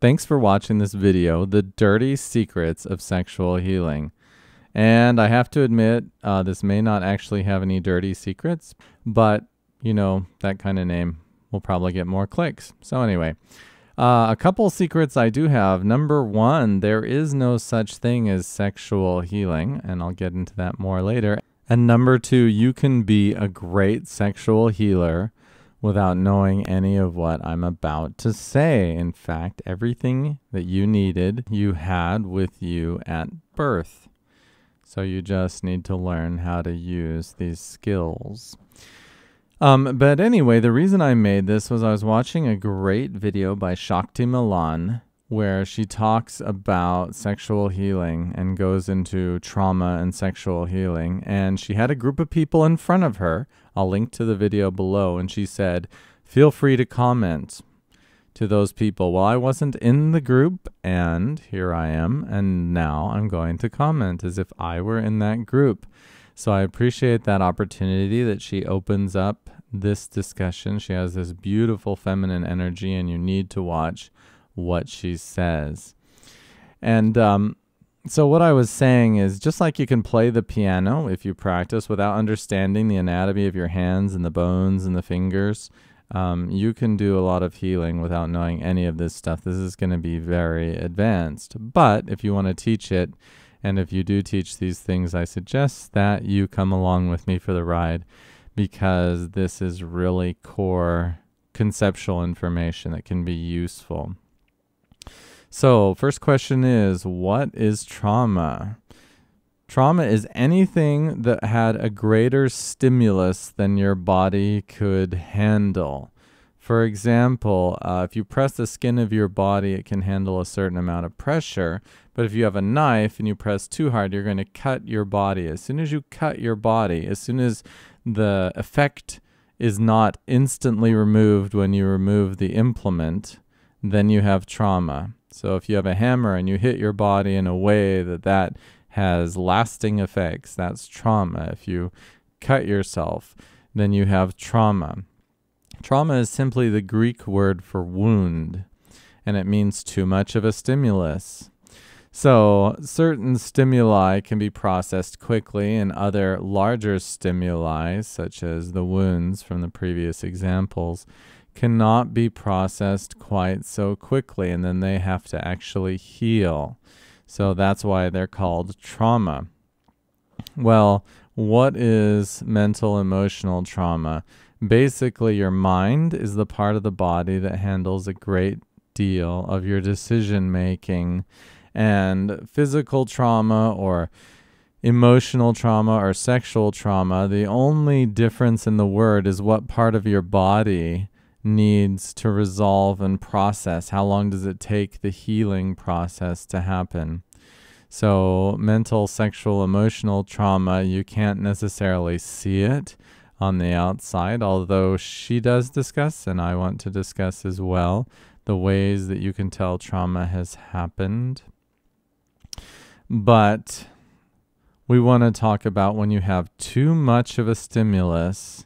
Thanks for watching this video, The Dirty Secrets of Sexual Healing. And I have to admit, this may not actually have any dirty secrets, but, you know, that kind of name will probably get more clicks. So anyway, a couple secrets I do have. Number one, there is no such thing as sexual healing, and I'll get into that more later. And number two, you can be a great sexual healer without knowing any of what I'm about to say. In fact, everything that you needed, you had with you at birth. So you just need to learn how to use these skills. But anyway, the reason I made this was I was watching a great video by Shakti Malan where she talks about sexual healing and goes into trauma and sexual healing. And she had a group of people in front of her. I'll link to the video below. And she said, feel free to comment to those people. Well, I wasn't in the group, and here I am. And now I'm going to comment as if I were in that group. So I appreciate that opportunity that she opens up this discussion. She has this beautiful feminine energy, and you need to watch what she says. And so what I was saying is, just like you can play the piano if you practice without understanding the anatomy of your hands and the bones and the fingers, you can do a lot of healing without knowing any of this stuff. This is going to be very advanced. But if you want to teach it, and if you do teach these things, I suggest that you come along with me for the ride, because this is really core conceptual information that can be useful. So, first question is, what is trauma? Trauma is anything that had a greater stimulus than your body could handle. For example, if you press the skin of your body, it can handle a certain amount of pressure. But if you have a knife and you press too hard, you're going to cut your body. As soon as you cut your body, as soon as the effect is not instantly removed when you remove the implement, then you have trauma. So if you have a hammer and you hit your body in a way that has lasting effects, that's trauma. If you cut yourself, then you have trauma. Trauma is simply the Greek word for wound, and it means too much of a stimulus. So certain stimuli can be processed quickly, and other larger stimuli, such as the wounds from the previous examples, cannot be processed quite so quickly, and then they have to actually heal. So that's why they're called trauma. Well, what is mental emotional trauma? Basically, your mind is the part of the body that handles a great deal of your decision making, and physical trauma or emotional trauma or sexual trauma, the only difference in the word is what part of your body needs to resolve and process. How long does it take the healing process to happen? So mental, sexual, emotional trauma, you can't necessarily see it on the outside, although she does discuss, and I want to discuss as well, the ways that you can tell trauma has happened. But we want to talk about when you have too much of a stimulus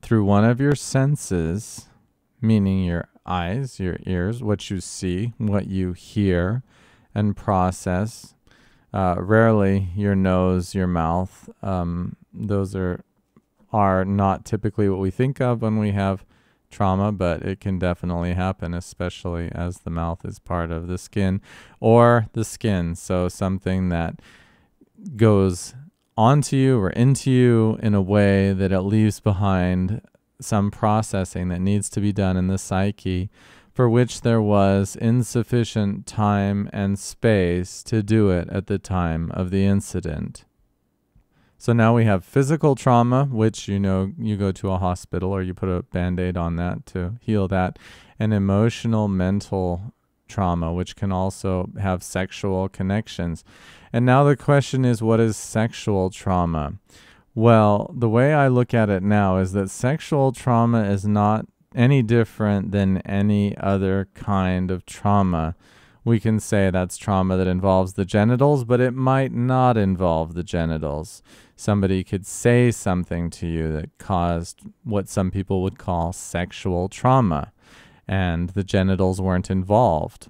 through one of your senses, meaning your eyes, your ears, what you see, what you hear and process. Rarely your nose, your mouth. Those are not typically what we think of when we have trauma, but it can definitely happen, especially as the mouth is part of the skin or the skin. So something that goes onto you or into you in a way that it leaves behind some processing that needs to be done in the psyche, for which there was insufficient time and space to do it at the time of the incident. So now we have physical trauma, which, you know, you go to a hospital or you put a Band-Aid on that to heal that, and emotional, mental trauma, which can also have sexual connections. And now the question is, what is sexual trauma? Well, the way I look at it now is that sexual trauma is not any different than any other kind of trauma. We can say that's trauma that involves the genitals, but it might not involve the genitals. Somebody could say something to you that caused what some people would call sexual trauma. and the genitals weren't involved.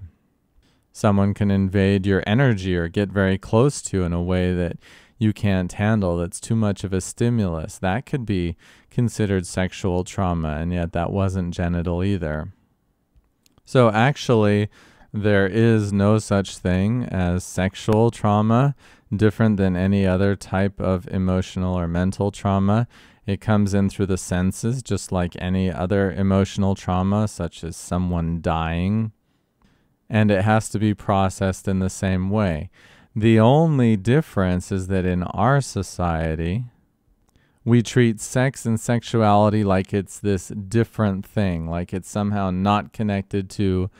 Someone can invade your energy or get very close to you in a way that you can't handle, that's too much of a stimulus. That could be considered sexual trauma, and yet that wasn't genital either. So actually, there is no such thing as sexual trauma, different than any other type of emotional or mental trauma. It comes in through the senses, just like any other emotional trauma, such as someone dying, and it has to be processed in the same way. The only difference is that in our society, we treat sex and sexuality like it's this different thing, like it's somehow not connected to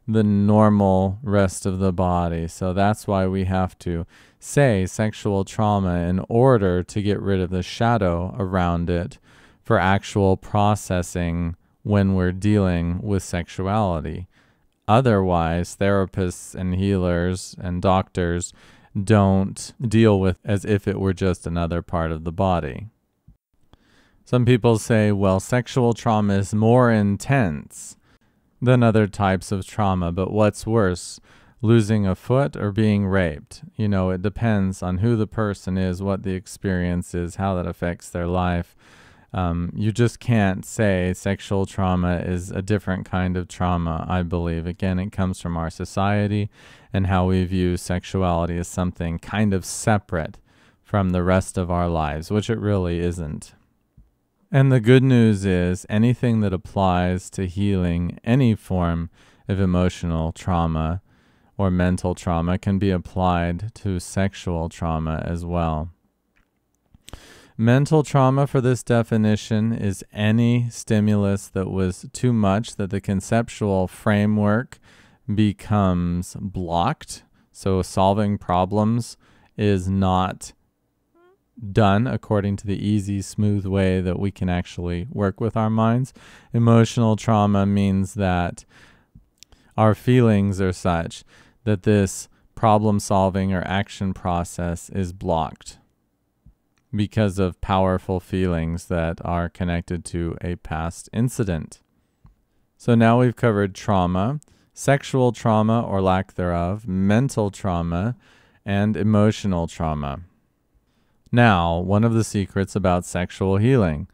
the normal rest of the body. So that's why we have to say sexual trauma in order to get rid of the shadow around it for actual processing when we're dealing with sexuality. Otherwise, therapists and healers and doctors don't deal with as if it were just another part of the body. Some people say, well, sexual trauma is more intense than other types of trauma, but what's worse, losing a foot or being raped? You know, it depends on who the person is, what the experience is, how that affects their life. You just can't say sexual trauma is a different kind of trauma, I believe. Again, it comes from our society and how we view sexuality as something kind of separate from the rest of our lives, which it really isn't. And the good news is anything that applies to healing any form of emotional trauma or mental trauma can be applied to sexual trauma as well. Mental trauma, for this definition, is any stimulus that was too much, that the conceptual framework becomes blocked. So solving problems is not done according to the easy, smooth way that we can actually work with our minds. Emotional trauma means that our feelings are such that this problem-solving or action process is blocked because of powerful feelings that are connected to a past incident. So now we've covered trauma, sexual trauma or lack thereof, mental trauma, and emotional trauma. Now, one of the secrets about sexual healing.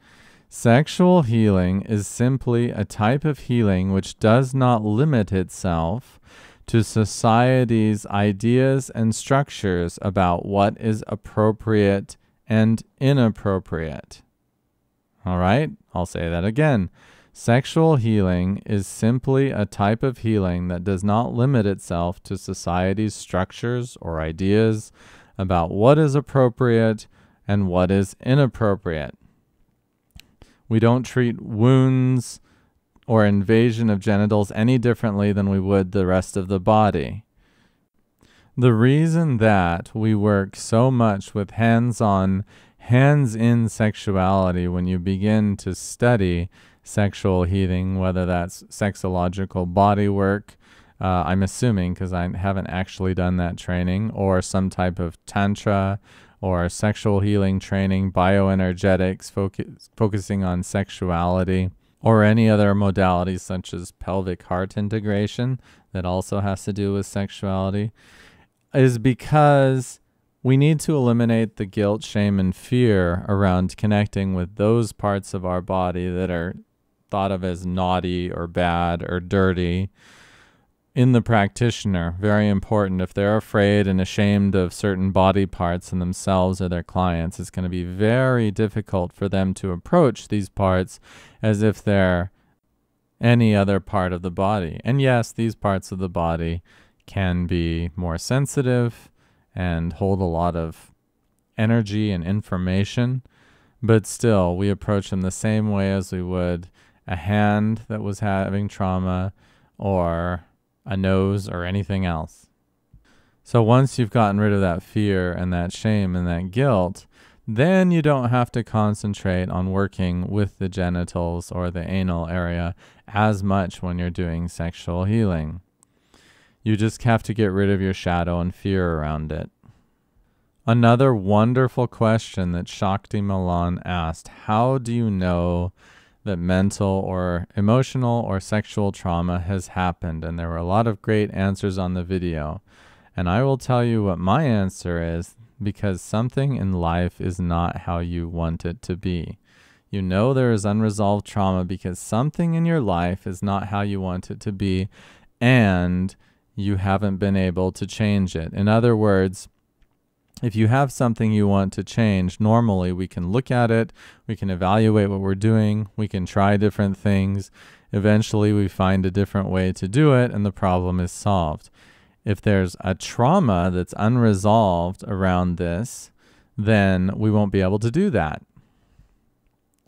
Sexual healing is simply a type of healing which does not limit itself to society's ideas and structures about what is appropriate and inappropriate. All right, I'll say that again. Sexual healing is simply a type of healing that does not limit itself to society's structures or ideas about what is appropriate and what is inappropriate. We don't treat wounds or invasion of genitals any differently than we would the rest of the body. The reason that we work so much with hands-on, hands-in sexuality when you begin to study sexual healing, whether that's sexological body work, I'm assuming because I haven't actually done that training, or some type of tantra or sexual healing training, bioenergetics, focusing on sexuality, or any other modalities such as pelvic heart integration that also has to do with sexuality, is because we need to eliminate the guilt, shame, and fear around connecting with those parts of our body that are thought of as naughty or bad or dirty in the practitioner. Very important. If they're afraid and ashamed of certain body parts in themselves or their clients, it's going to be very difficult for them to approach these parts as if they're any other part of the body. And yes, these parts of the body can be more sensitive and hold a lot of energy and information, but still we approach them the same way as we would a hand that was having trauma or a nose or anything else. So once you've gotten rid of that fear and that shame and that guilt, then you don't have to concentrate on working with the genitals or the anal area as much when you're doing sexual healing. You just have to get rid of your shadow and fear around it. Another wonderful question that Shakti Malan asked: how do you know that mental or emotional or sexual trauma has happened. And there were a lot of great answers on the video. And I will tell you what my answer is, because something in life is not how you want it to be. You know there is unresolved trauma because something in your life is not how you want it to be, and you haven't been able to change it. In other words, if you have something you want to change, normally we can look at it, we can evaluate what we're doing, we can try different things. Eventually we find a different way to do it, and the problem is solved. If there's a trauma that's unresolved around this, then we won't be able to do that.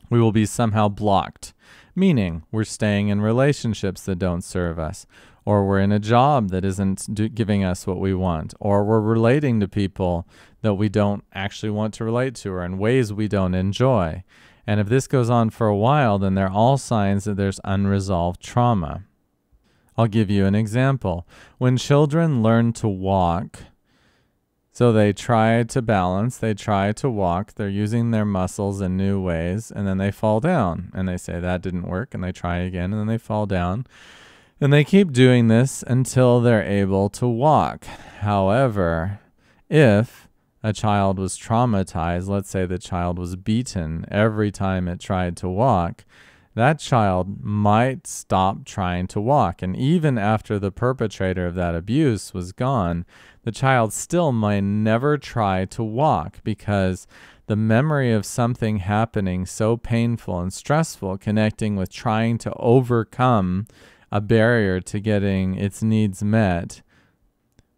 We will be somehow blocked, meaning we're staying in relationships that don't serve us, or we're in a job that isn't giving us what we want, or we're relating to people that we don't actually want to relate to, or in ways we don't enjoy. And if this goes on for a while, then they're all signs that there's unresolved trauma. I'll give you an example. When children learn to walk, so they try to balance, they try to walk, they're using their muscles in new ways, and then they fall down. And they say, that didn't work, and they try again, and then they fall down. And they keep doing this until they're able to walk. However, if a child was traumatized, let's say the child was beaten every time it tried to walk, that child might stop trying to walk. And even after the perpetrator of that abuse was gone, the child still might never try to walk, because the memory of something happening so painful and stressful, connecting with trying to overcome a barrier to getting its needs met,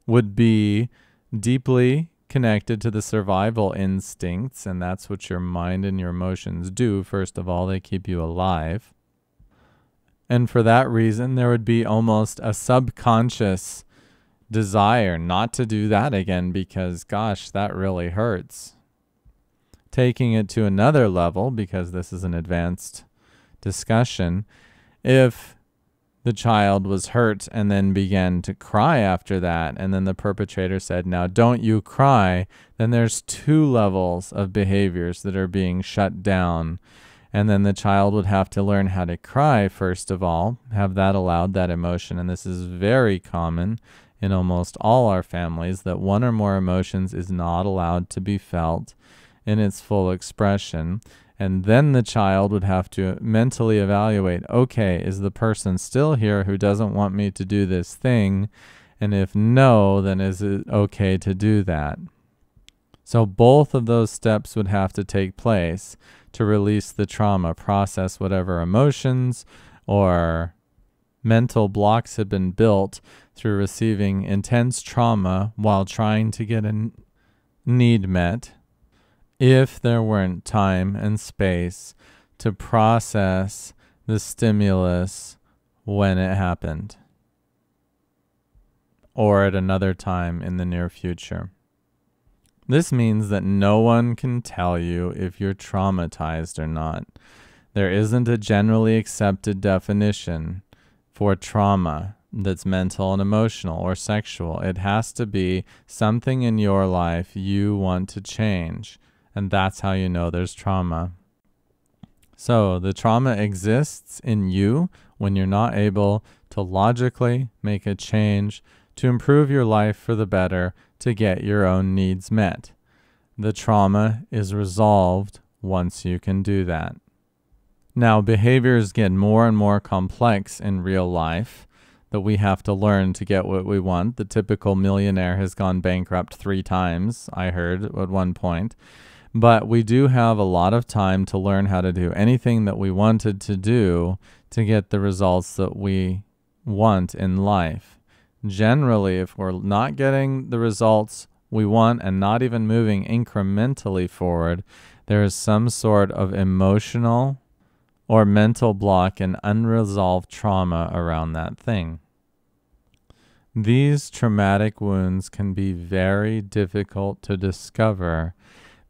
would be deeply connected to the survival instincts, and that's what your mind and your emotions do. First of all, they keep you alive. And for that reason, there would be almost a subconscious desire not to do that again, because, gosh, that really hurts. Taking it to another level, because this is an advanced discussion, if the child was hurt and then began to cry after that, and then the perpetrator said, now don't you cry, then there's 2 levels of behaviors that are being shut down. And then the child would have to learn how to cry, first of all, have that allowed, that emotion. And this is very common in almost all our families, that one or more emotions is not allowed to be felt in its full expression. And then the child would have to mentally evaluate, okay, is the person still here who doesn't want me to do this thing? And if no, then is it okay to do that? So both of those steps would have to take place to release the trauma, process whatever emotions or mental blocks had been built through receiving intense trauma while trying to get a need met, if there weren't time and space to process the stimulus when it happened, or at another time in the near future. This means that no one can tell you if you're traumatized or not. There isn't a generally accepted definition for trauma that's mental and emotional or sexual. It has to be something in your life you want to change. And that's how you know there's trauma. So the trauma exists in you when you're not able to logically make a change to improve your life for the better, to get your own needs met. The trauma is resolved once you can do that. Now, behaviors get more and more complex in real life that we have to learn to get what we want. The typical millionaire has gone bankrupt 3 times, I heard at one point. But we do have a lot of time to learn how to do anything that we wanted to do to get the results that we want in life. Generally, if we're not getting the results we want and not even moving incrementally forward, there is some sort of emotional or mental block and unresolved trauma around that thing. These traumatic wounds can be very difficult to discover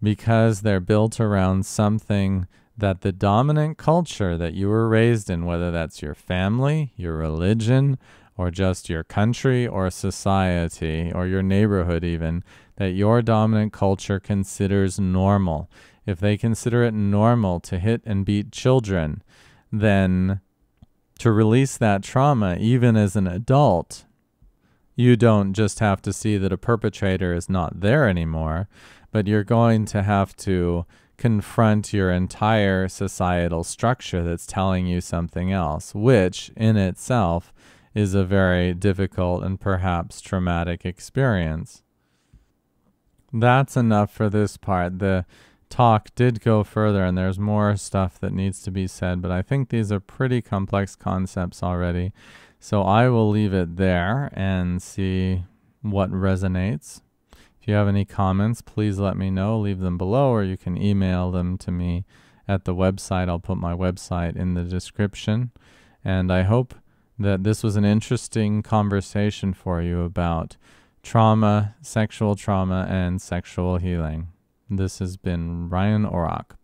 because they're built around something that the dominant culture that you were raised in, whether that's your family, your religion, or just your country or society or your neighborhood even, that your dominant culture considers normal. If they consider it normal to hit and beat children, then to release that trauma, even as an adult, you don't just have to see that a perpetrator is not there anymore, but you're going to have to confront your entire societal structure that's telling you something else, which in itself is a very difficult and perhaps traumatic experience. That's enough for this part. The talk did go further, and there's more stuff that needs to be said, but I think these are pretty complex concepts already. So I will leave it there and see what resonates. If you have any comments, please let me know. Leave them below, or you can email them to me at the website. I'll put my website in the description. And I hope that this was an interesting conversation for you about trauma, sexual trauma, and sexual healing. This has been Ryan Auroch.